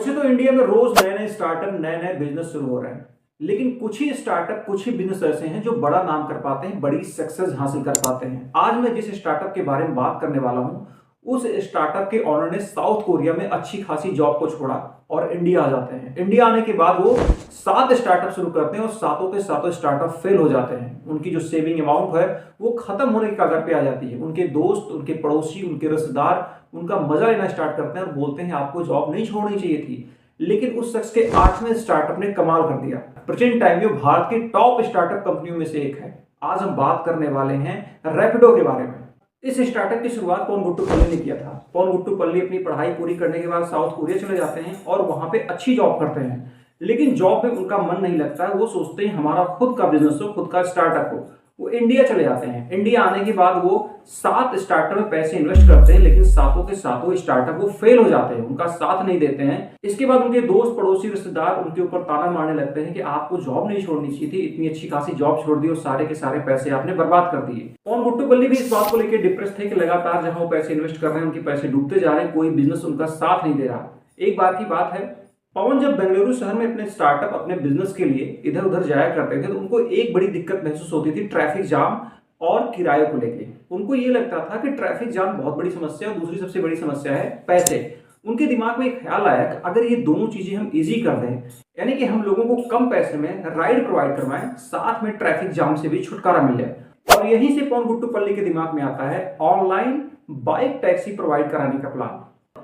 वैसे तो इंडिया में रोज नए नए स्टार्टअप नए नए बिजनेस शुरू हो रहे हैं, लेकिन कुछ ही स्टार्टअप कुछ ही बिजनेस ऐसे हैं जो बड़ा नाम कर पाते हैं, बड़ी सक्सेस हासिल कर पाते हैं। आज मैं जिस स्टार्टअप के बारे में बात करने वाला हूं, उस स्टार्टअप के ऑनर ने साउथ कोरिया में अच्छी खासी जॉब को छोड़ा और इंडिया आ जाते हैं। इंडिया आने के बाद वो 7 स्टार्टअप शुरू करते हैं और सातों के सातों स्टार्टअप फेल हो जाते हैं। उनकी जो सेविंग अमाउंट है वो खत्म होने की कगार पे आ जाती है। उनके दोस्त, उनके पड़ोसी, उनके रिश्तेदार उनका मजा लेना स्टार्ट करते हैं और बोलते हैं आपको जॉब नहीं छोड़नी चाहिए थी। लेकिन उस शख्स के 8वें स्टार्टअप ने कमाल कर दिया। प्रेजेंट टाइम में भारत की टॉप स्टार्टअप कंपनियों में से एक है। आज हम बात करने वाले हैं रैपिडो के बारे में। इस स्टार्टअप की शुरुआत पवन गुट्टुपल्ली ने किया था। पवन गुट्टुपल्ली अपनी पढ़ाई पूरी करने के बाद साउथ कोरिया चले जाते हैं और वहां पे अच्छी जॉब करते हैं, लेकिन जॉब में उनका मन नहीं लगता। वो सोचते हैं हमारा खुद का बिजनेस हो, खुद का स्टार्टअप हो। वो इंडिया चले जाते हैं। इंडिया आने के बाद वो 7 स्टार्टअप में पैसे इन्वेस्ट करते हैं, लेकिन सातों के सातों स्टार्टअप वो फेल हो जाते हैं, उनका साथ नहीं देते हैं। इसके बाद उनके दोस्त, पड़ोसी, रिश्तेदार उनके ऊपर ताना मारने लगते हैं कि आपको जॉब नहीं छोड़नी चाहिए थी, इतनी अच्छी खासी जॉब छोड़ दी और सारे के सारे पैसे आपने बर्बाद कर दिए। पवन गुट्टुपल्ली भी इस बात को लेकर डिप्रेस थे कि लगातार जहां वो पैसे इन्वेस्ट कर रहे हैं उनके पैसे डूबते जा रहे हैं, कोई बिजनेस उनका साथ नहीं दे रहा। एक बार की बात है, पवन जब बेंगलुरु शहर में अपने स्टार्टअप, अपने बिजनेस के लिए इधर उधर जाया करते थे, तो उनको एक बड़ी दिक्कत महसूस होती थी, ट्रैफिक जाम और किराए को लेके। उनको ये लगता था कि ट्रैफिक जाम बहुत बड़ी समस्या है और दूसरी सबसे बड़ी समस्या है पैसे। उनके दिमाग में एक ख्याल आया कि अगर ये दोनों चीजें हम इजी कर दें, यानी कि हम लोगों को कम पैसे में राइड प्रोवाइड करवाएं, साथ में ट्रैफिक जाम से भी छुटकारा मिल जाए। और यहीं से पवन गुट्टुपल्ली के दिमाग में आता है ऑनलाइन बाइक टैक्सी प्रोवाइड कराने का प्लान।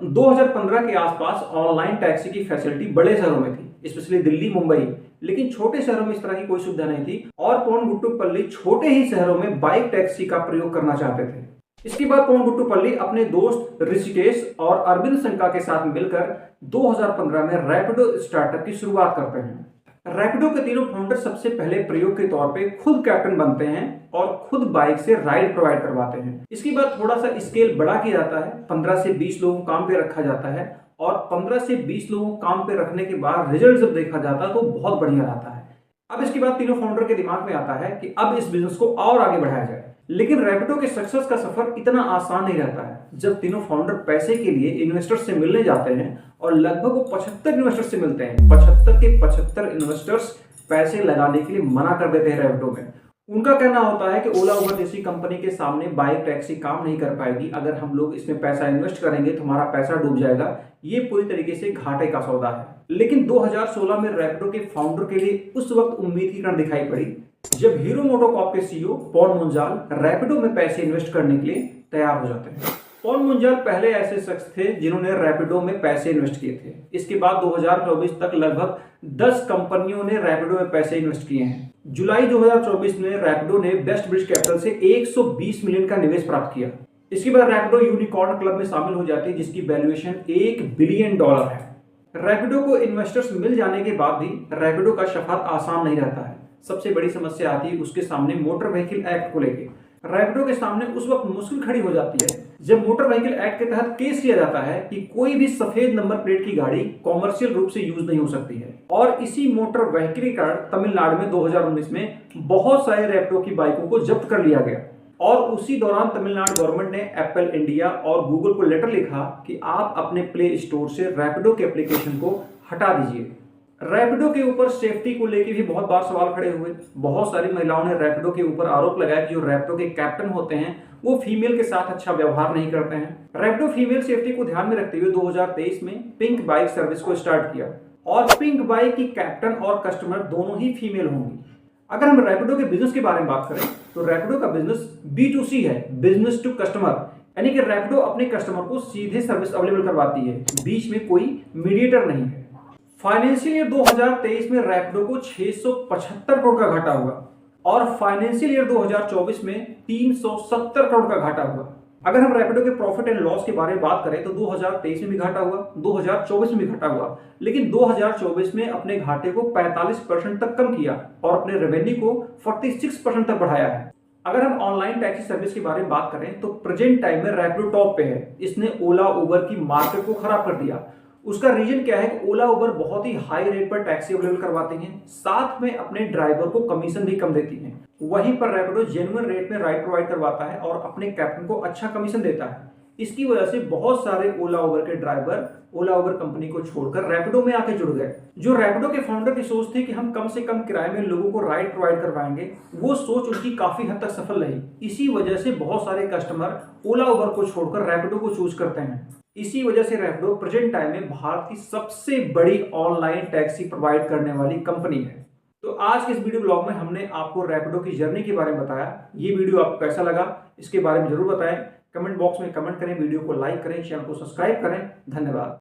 2015 के आसपास ऑनलाइन टैक्सी की फैसिलिटी बड़े शहरों में थी, स्पेशली दिल्ली, मुंबई, लेकिन छोटे शहरों में इस तरह की कोई सुविधा नहीं थी और पवन गुट्टुपल्ली छोटे ही शहरों में बाइक टैक्सी का प्रयोग करना चाहते थे। इसके बाद पवन गुट्टुपल्ली अपने दोस्त ऋषिकेश और अरविंद शंका के साथ मिलकर 2015 में रैपिडो स्टार्टअप की शुरुआत करते हैं। रैपिडो के तीनों फाउंडर सबसे पहले प्रयोग के तौर पे खुद कैप्टन बनते हैं और खुद बाइक से राइड प्रोवाइड करवाते हैं। इसके बाद थोड़ा सा स्केल बढ़ा किया जाता है, 15 से 20 लोगों को काम पे रखा जाता है और 15 से 20 लोगों को काम पे रखने के बाद रिजल्ट जब देखा जाता है तो बहुत बढ़िया आता है। अब इसके बाद तीनों फाउंडर के दिमाग में आता है कि अब इस बिजनेस को और आगे बढ़ाया जाए, लेकिन रैपिडो के सक्सेस का सफर इतना आसान नहीं रहता है। जब तीनों फाउंडर पैसे के लिए इन्वेस्टर्स से मिलने जाते हैं और लगभग वो 75 इन्वेस्टर्स से मिलते हैं, 75 के 75 इन्वेस्टर्स पैसे लगाने के लिए मना कर देते हैं रैपिडो में। उनका कहना होता है कि ओला उबर जैसी कंपनी के सामने बाइक टैक्सी काम नहीं कर पाएगी, अगर हम लोग इसमें पैसा इन्वेस्ट करेंगे तो हमारा पैसा डूब जाएगा, ये पूरी तरीके से घाटे का सौदा है। लेकिन 2016 में रैपिडो के फाउंडर के लिए उस वक्त उम्मीद की किरण दिखाई पड़ी जब हीरो मोटोकॉर्प के सीईओ पवन मुंजाल रैपिडो में पैसे इन्वेस्ट करने के लिए तैयार हो जाते हैं। पवन मुंजाल पहले ऐसे शख्स थे जिन्होंने रैपिडो में पैसे इन्वेस्ट किए थे। इसके बाद 2024 तक लगभग 10 कंपनियों ने रैपिडो में पैसे इन्वेस्ट किए हैं। जुलाई 2024 में रैपिडो ने बेस्ट ब्रिज कैपिटल से 120 मिलियन का निवेश प्राप्त किया। इसके बाद रैपिडो यूनिकॉर्न क्लब में शामिल हो जाती है, जिसकी वैल्यूएशन $1 बिलियन है। रैपिडो को इन्वेस्टर्स मिल जाने के बाद भी रैपिडो का सफर आसान नहीं रहता है। सबसे बड़ी समस्या आती है उसके सामने मोटर व्हीकल एक्ट को लेकर। रैपिडो के सामने उस वक्त मुश्किल खड़ी हो जाती है जब मोटर व्हीकल एक्ट के तहत केस किया जाता है कि कोई भी सफेद नंबर प्लेट की गाड़ी कॉमर्शियल रूप से यूज नहीं हो सकती है। और इसी मोटर व्हीकल के कारण तमिलनाडु में 2019 में बहुत सारे रैपिडो की बाइकों को जब्त कर लिया गया और उसी दौरान तमिलनाडु गवर्नमेंट ने एप्पल इंडिया और गूगल को लेटर लिखा कि आप अपने प्ले स्टोर से रैपिडो के एप्लीकेशन को हटा दीजिए। रैपिडो के ऊपर सेफ्टी को लेकर भी बहुत बार सवाल खड़े हुए। बहुत सारी महिलाओं ने रैपिडो के ऊपर आरोप लगाया कि जो रैपिडो के कैप्टन होते हैं वो फीमेल के साथ अच्छा व्यवहार नहीं करते हैं। रैपिडो फीमेल सेफ्टी को ध्यान में रखते हुए 2023 में पिंक बाइक सर्विस को स्टार्ट किया और पिंक बाइक की कैप्टन और कस्टमर दोनों ही फीमेल होंगी। अगर हम रैपिडो के बिजनेस के बारे में बात करें तो रैपिडो का बिजनेस B2C है, बिजनेस टू कस्टमर, यानी कि रैपिडो अपने कस्टमर को सीधे सर्विस अवेलेबल करवाती है, बीच में कोई मीडिएटर नहीं है। फाइनेंशियल ईयर 2023 में रैपिडो को 675 करोड़ का घाटा हुआ और फाइनेंशियल ईयर 2024 में 370 करोड़ का घाटा हुआ। अगर हम रैपिडो के प्रॉफिट एंड लॉस के बारे में बात करें तो 2023 में भी घाटा हुआ, 2024 में भी घाटा हुआ, लेकिन 2024 में अपने घाटे को 45% तक कम किया और अपने रेवेन्यू को 46% तक बढ़ाया है। अगर हम ऑनलाइन टैक्सी सर्विस के बारे में बात करें तो प्रेजेंट टाइम में रैपिडो टॉप पे है। इसने ओला उबर की मार्केट को खराब कर दिया। उसका रीजन क्या है कि ओला उबर बहुत ही हाई रेट पर टैक्सी अवेलेबल करवाते हैं, साथ में अपने ड्राइवर को कमीशन भी कम देती हैं। वहीं पर रैपिडो जेन्युइन रेट में राइड प्रोवाइड करवाता है और अपने कैप्टन को अच्छा कमीशन देता है। इसकी वजह से बहुत सारे ओला उबर के ड्राइवर ओला उबर कंपनी को छोड़कर रैपिडो में आके जुड़ गए। जो रैपिडो के फाउंडर की सोच थी कि हम कम से कम किराए में लोगों को राइड प्रोवाइड करवाएंगे, वो सोच उनकी काफी हद तक सफल रही। इसी वजह से बहुत सारे कस्टमर ओला उबर को छोड़कर रैपिडो को चूज करते हैं। इसी वजह से रैपिडो प्रेजेंट टाइम में भारत की सबसे बड़ी ऑनलाइन टैक्सी प्रोवाइड करने वाली कंपनी है। तो आज के इस वीडियो ब्लॉग में हमने आपको रैपिडो की जर्नी के बारे में बताया। ये वीडियो आपको कैसा लगा इसके बारे में जरूर बताएं। कमेंट बॉक्स में कमेंट करें, वीडियो को लाइक करें, चैनल को सब्सक्राइब करें। धन्यवाद।